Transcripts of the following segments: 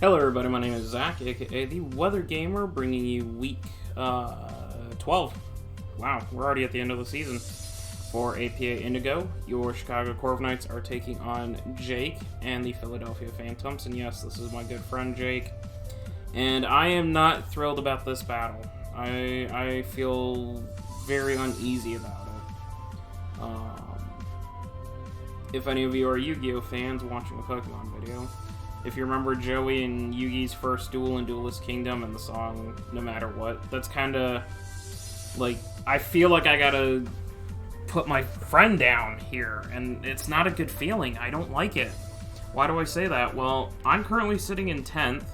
Hello everybody, my name is Zach, aka the Weather Gamer, bringing you week 12. Wow, we're already at the end of the season. For APA Indigo, your Chicago Corviknights are taking on Jake and the Philadelphia Phantumps, and yes, this is my good friend Jake. And I am not thrilled about this battle. I feel very uneasy about it. If any of you are Yu-Gi-Oh fans watching the Pokemon video, if you remember Joey and Yugi's first duel in Duelist Kingdom and the song No Matter What, that's kind of like, I feel like I gotta put my friend down here, and it's not a good feeling. I don't like it. Why do I say that? Well, I'm currently sitting in 10th.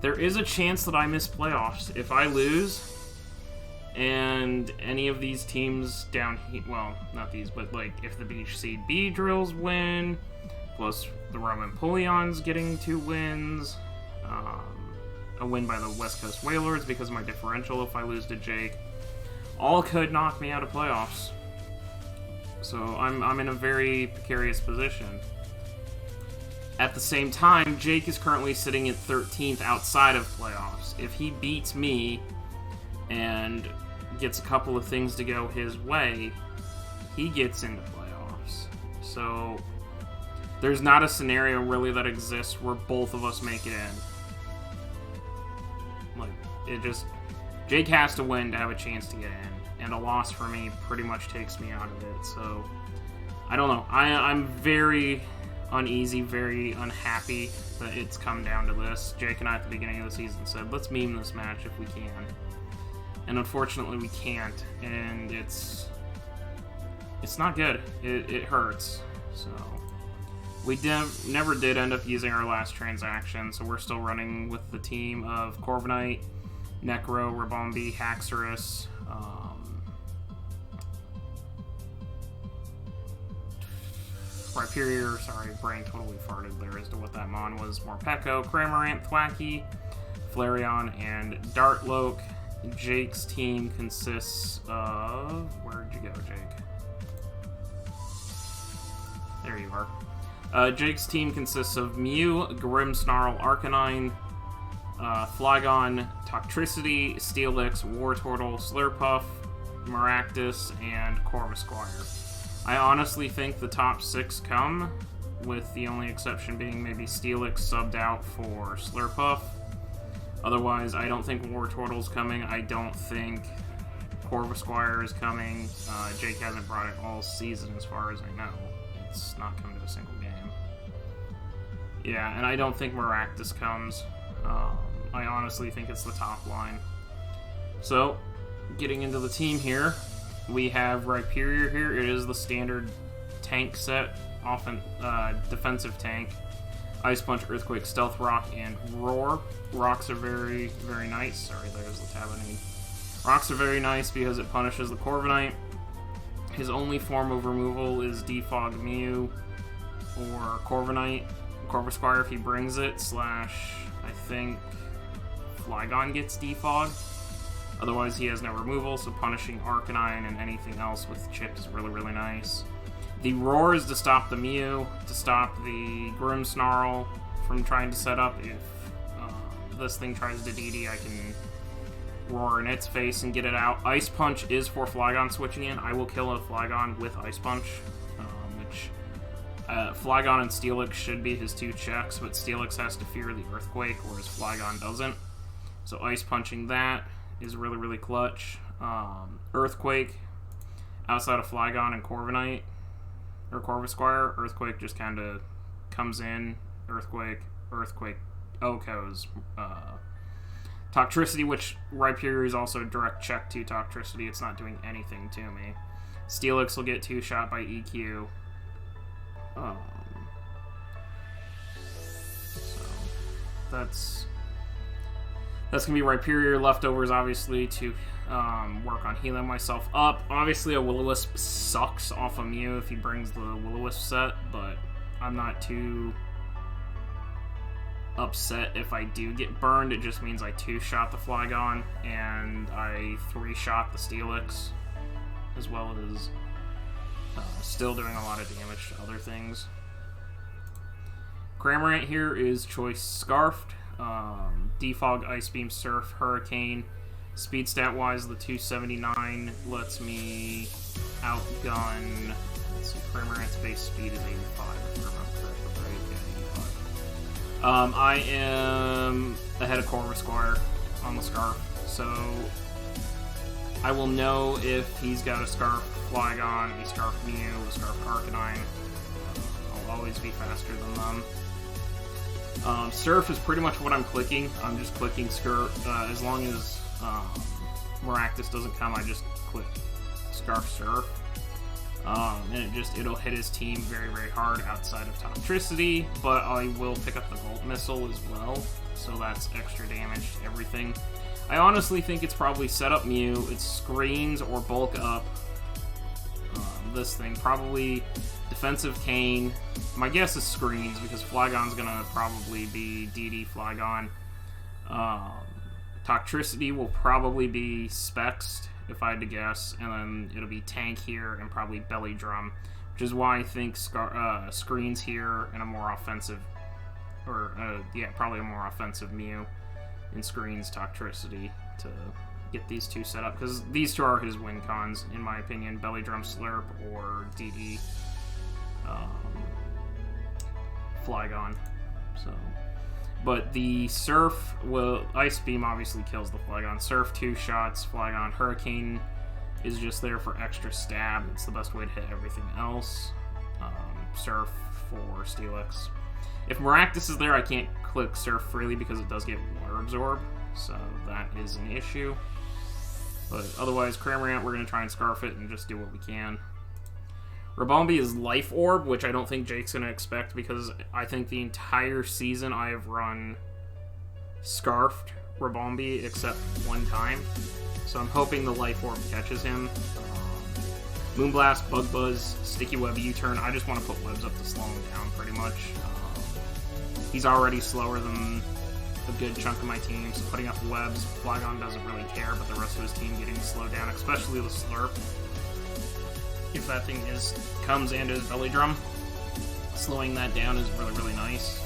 There is a chance that I miss playoffs. If I lose, and any of these teams down here, well, not these, but like if the Beach Seed B drills win, plus the Roman Pulion's getting 2 wins, a win by the West Coast Whalers because of my differential if I lose to Jake, all could knock me out of playoffs. So I'm in a very precarious position. At the same time, Jake is currently sitting at 13th outside of playoffs. If he beats me and gets a couple of things to go his way, he gets into playoffs. So there's not a scenario really that exists where both of us make it in. Like, it just, Jake has to win to have a chance to get in, and a loss for me pretty much takes me out of it. So I don't know. I'm very uneasy, very unhappy that it's come down to this. Jake and I at the beginning of the season said, let's meme this match if we can. And unfortunately we can't, and it's not good. It hurts. So we never did end up using our last transaction, so we're still running with the team of Corviknight, Necro, Rabombi, Haxorus, Rhyperior, sorry, brain totally farted there as to what that mon was, Morpeko, Cramorant, Thwackey, Flareon, and Dartloak. Jake's team consists of... Where'd you go, Jake? There you are. Jake's team consists of Mew, Grimmsnarl, Arcanine, Flygon, Toxtricity, Steelix, Wartortle, Slurpuff, Maractus, and Corvisquire. I honestly think the top 6 come, with the only exception being maybe Steelix subbed out for Slurpuff. Otherwise, I don't think Wartortle's coming. I don't think Corvisquire is coming. Jake hasn't brought it all season as far as I know. It's not come to a single game. Yeah, and I don't think Maractus comes. I honestly think it's the top line. So, getting into the team here, we have Rhyperior here. It is the standard tank set, often defensive tank. Ice Punch, Earthquake, Stealth Rock, and Roar. Rocks are very, very nice. Sorry, there's the tab I need. Rocks are very nice because it punishes the Corviknight. His only form of removal is Defog Mew or Corvisquire if he brings it, / I think Flygon gets Defog. Otherwise he has no removal, so punishing Arcanine and anything else with Chip is really, really nice. The Roar is to stop the Mew, to stop the Grimmsnarl from trying to set up. If this thing tries to DD, I can Roar in its face and get it out. Ice Punch is for Flygon switching in. I will kill a Flygon with Ice Punch, which Flygon and Steelix should be his 2 checks, but Steelix has to fear the Earthquake, whereas Flygon doesn't. So Ice Punching that is really, really clutch. Earthquake, outside of Flygon and Corviknight, or Corvisquire, Earthquake just kind of comes in. Earthquake, Oko's. Toxtricity, which Rhyperior is also a direct check to Toxtricity. It's not doing anything to me. Steelix will get 2-shot by EQ. So that's gonna be Rhyperior. Leftovers, obviously, to work on healing myself up. Obviously, a Will-O-Wisp sucks off of Mew if he brings the Will-O-Wisp set, but I'm not too upset if I do get burned. It just means I 2-shot the Flygon and I 3-shot the Steelix, as well as still doing a lot of damage to other things. Cramorant here is choice Scarfed. Defog, Ice Beam, Surf, Hurricane. Speed stat wise, the 279 lets me outgun. Let's see, Cramorant's base speed is 85. If I remember correctly, right? Yeah, 85. I am ahead of Corviknight on the Scarf, so I will know if he's got a Scarf Flygon, a Scarf Mew, a Scarf Arcanine. I'll always be faster than them. Surf is pretty much what I'm clicking. I'm just clicking Scarf. As long as Maractus doesn't come, I just click Scarf Surf. And it'll hit his team very, very hard outside of Toxtricity, but I will pick up the Volt Missile as well, so that's extra damage to everything. I honestly think it's probably Setup Mew, it's Screens or Bulk Up this thing. Probably Defensive Cane. My guess is Screens, because Flygon's gonna probably be DD Flygon. Toxtricity will probably be Spexed, if I had to guess, and then it'll be Tank here and probably Belly Drum, which is why I think Screens here and a more offensive, or yeah, probably a more offensive Mew in Screens Toxtricity to get these two set up, because these two are his win cons, in my opinion. Belly Drum Slurp or DD Flygon. So, but the Surf will, Ice Beam obviously kills the Flygon. Surf 2 shots, Flygon. Hurricane is just there for extra stab. It's the best way to hit everything else. Surf for Steelix. If Maractus is there, I can't click Surf freely because it does get Water Absorb, so that is an issue. But otherwise, Cramorant, we're going to try and Scarf it and just do what we can. Rabombi is Life Orb, which I don't think Jake's going to expect, because I think the entire season I have run Scarfed Rabombi except one time. So I'm hoping the Life Orb catches him. Moonblast, Bug Buzz, Sticky Web, U-Turn. I just want to put webs up to slow him down, pretty much. He's already slower than a good chunk of my team, so putting up webs, Flygon doesn't really care, but the rest of his team getting slowed down, especially the Slurp. If that thing comes and is Belly Drum, slowing that down is really, really nice.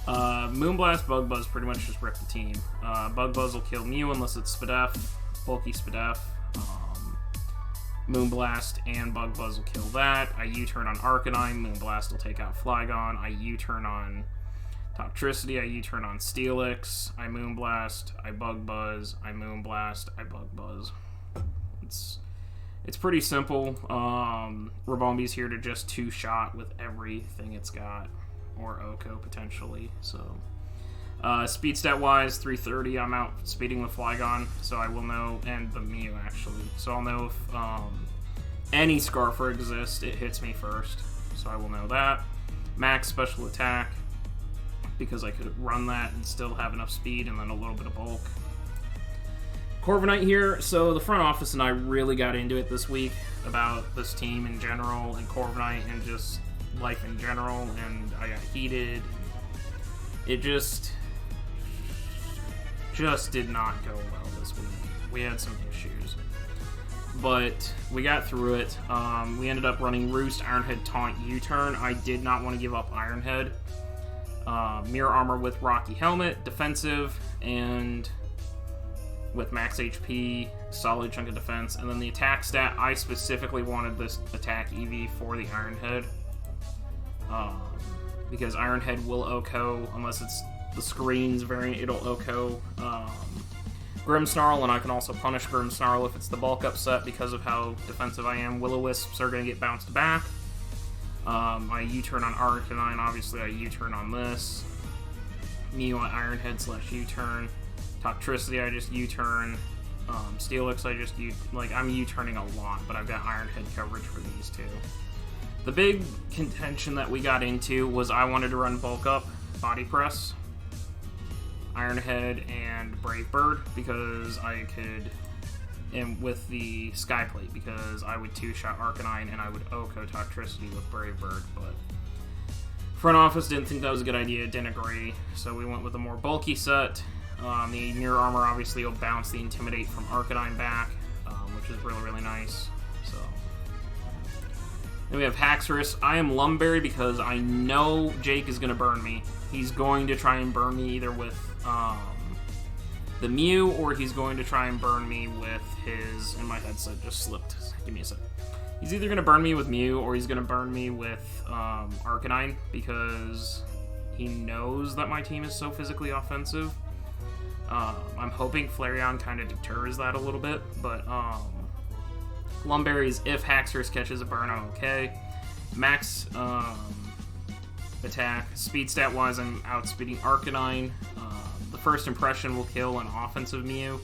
Moonblast, Bug Buzz pretty much just rip the team. Bug Buzz will kill Mew unless it's Spadef, bulky Spadef. Moonblast and Bug Buzz will kill that. I U-turn on Arcanine, Moonblast will take out Flygon. I U-turn on Toxtricity, I U-turn on Steelix, I Moonblast, I Bug Buzz, I Moonblast, I Bug Buzz. It's pretty simple. Rabombi's here to just two-shot with everything it's got, or Oko potentially. So, speed stat-wise, 330. I'm out speeding with Flygon, so I will know, and the Mew actually. So I'll know if any Scarfer exists, it hits me first. So I will know that. Max special attack, because I could run that and still have enough speed, and then a little bit of bulk. Corviknight here. So the front office and I really got into it this week about this team in general, and Corviknight, and just life in general, and I got heated. It just did not go well this week. We had some issues, but we got through it. We ended up running Roost, Ironhead, Taunt, U-turn. I did not want to give up Ironhead. Mirror Armor with Rocky Helmet, defensive, and with max HP, solid chunk of defense. And then the attack stat, I specifically wanted this attack EV for the Ironhead, because Ironhead will OHKO, unless it's the Screens variant, it'll OHKO Grimmsnarl, and I can also punish Grimmsnarl if it's the bulk up set because of how defensive I am. Will-O-Wisps are going to get bounced back. I U-turn on Arcanine, obviously I U-turn on this. Mew on Ironhead / U-turn. Toxtricity, I just U-turn. Steelix, I just I'm U-turning a lot, but I've got Ironhead coverage for these two. The big contention that we got into was I wanted to run bulk up, Body Press, Ironhead, and Brave Bird, because I could, and with the Sky Plate, because I would two-shot Arcanine and I would OHKO Toxtricity with Brave Bird, but front office didn't think that was a good idea, didn't agree, so we went with a more bulky set. The Mirror Armor obviously will bounce the Intimidate from Arcanine back, which is really, really nice. So Then we have Haxorus. I am Lumberry because I know Jake is going to burn me. He's going to try and burn me either with the Mew, or he's going to try and burn me with his... And my headset just slipped. Give me a sec. He's either going to burn me with Mew, or he's going to burn me with Arcanine, because he knows that my team is so physically offensive. I'm hoping Flareon kind of deters that a little bit, but Lumberries, if Haxorus catches a burn, I'm okay. Max attack, speed stat wise, I'm outspeeding Arcanine. The first impression will kill an offensive Mew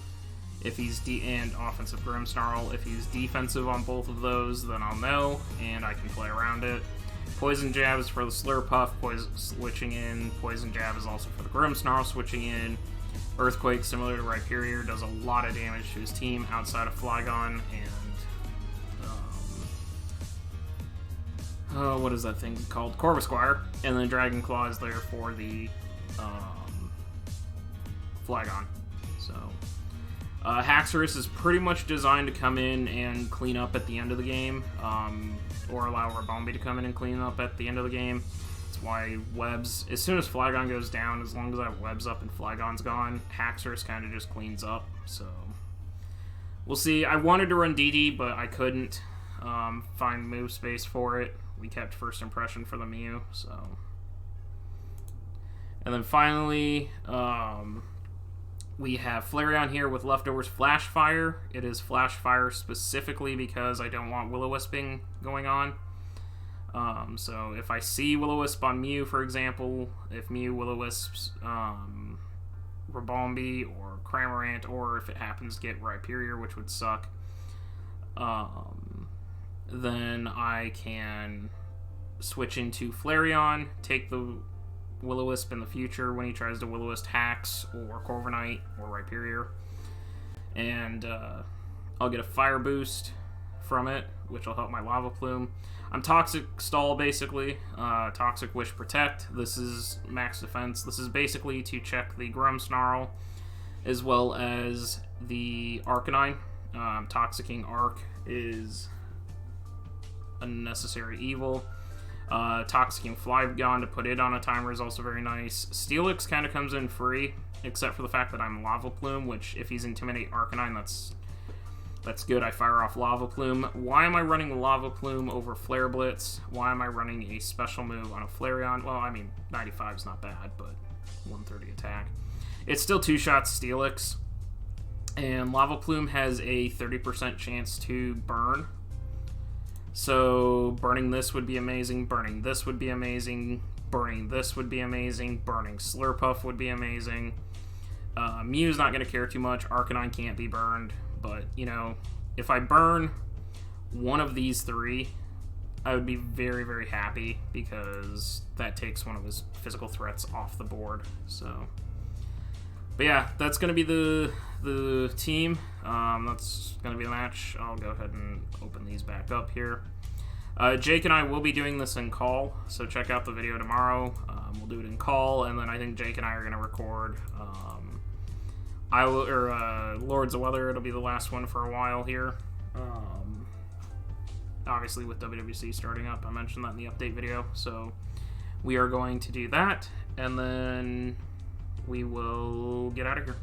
if he's and offensive Grimmsnarl. If he's defensive on both of those, then I'll know and I can play around it. Poison Jab is for the Slurpuff, switching in. Poison Jab is also for the Grimmsnarl, switching in. Earthquake, similar to Rhyperior, does a lot of damage to his team outside of Flygon, and what is that thing called? Corvisquire. And then Dragon Claw is there for the Flygon. So Haxorus is pretty much designed to come in and clean up at the end of the game, or allow Ribombee to come in and clean up at the end of the game. That's why webs, as soon as Flygon goes down, as long as I have webs up and Flygon's gone, Haxorus kind of just cleans up. So we'll see. I wanted to run DD, but I couldn't find move space for it. We kept first impression for the Mew, so. And then finally, we have Flareon here with leftovers Flash Fire. It is Flash Fire specifically because I don't want Will-O-Wisping going on. So if I see Will-O-Wisp on Mew, for example, if Mew Will-O-Wisps Ribombee or Cramorant, or if it happens to get Rhyperior, which would suck, then I can switch into Flareon, take the Will-O-Wisp in the future when he tries to Will-O-Wisp Hax or Corviknight or Rhyperior, and I'll get a Fire Boost from it, which will help my Lava Plume. I'm Toxic Stall, basically. Toxic Wish Protect. This is max defense. This is basically to check the Grimmsnarl as well as the Arcanine. Toxicking Arc is a necessary evil. Toxicking Flygon to put it on a timer is also very nice. Steelix kind of comes in free, except for the fact that I'm Lava Plume, which if he's Intimidate Arcanine, that's good. I fire off Lava Plume. Why am I running Lava Plume over Flare Blitz? Why am I running a special move on a Flareon? Well, I mean, 95 is not bad, but 130 attack. It's still 2-shot Steelix, and Lava Plume has a 30% chance to burn. So burning this would be amazing, burning this would be amazing, burning this would be amazing, burning Slurpuff would be amazing. Mew's not going to care too much. Arcanine can't be burned. But, you know, if I burn one of these three, I would be very, very happy, because that takes one of his physical threats off the board. So, but yeah, that's going to be the team. That's going to be the match. I'll go ahead and open these back up here. Jake and I will be doing this in call, so check out the video tomorrow. We'll do it in call, and then I think Jake and I are going to record Lords of Weather. It'll be the last one for a while here. Obviously with WWC starting up, I mentioned that in the update video. So we are going to do that, and then we will get out of here.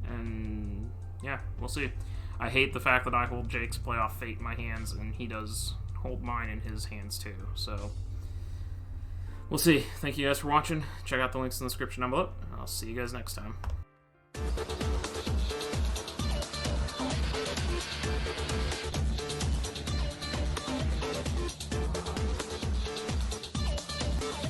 And yeah, we'll see. I hate the fact that I hold Jake's Playoff Fate in my hands, and he does hold mine in his hands too. So we'll see. Thank you guys for watching. Check out the links in the description down below. I'll see you guys next time.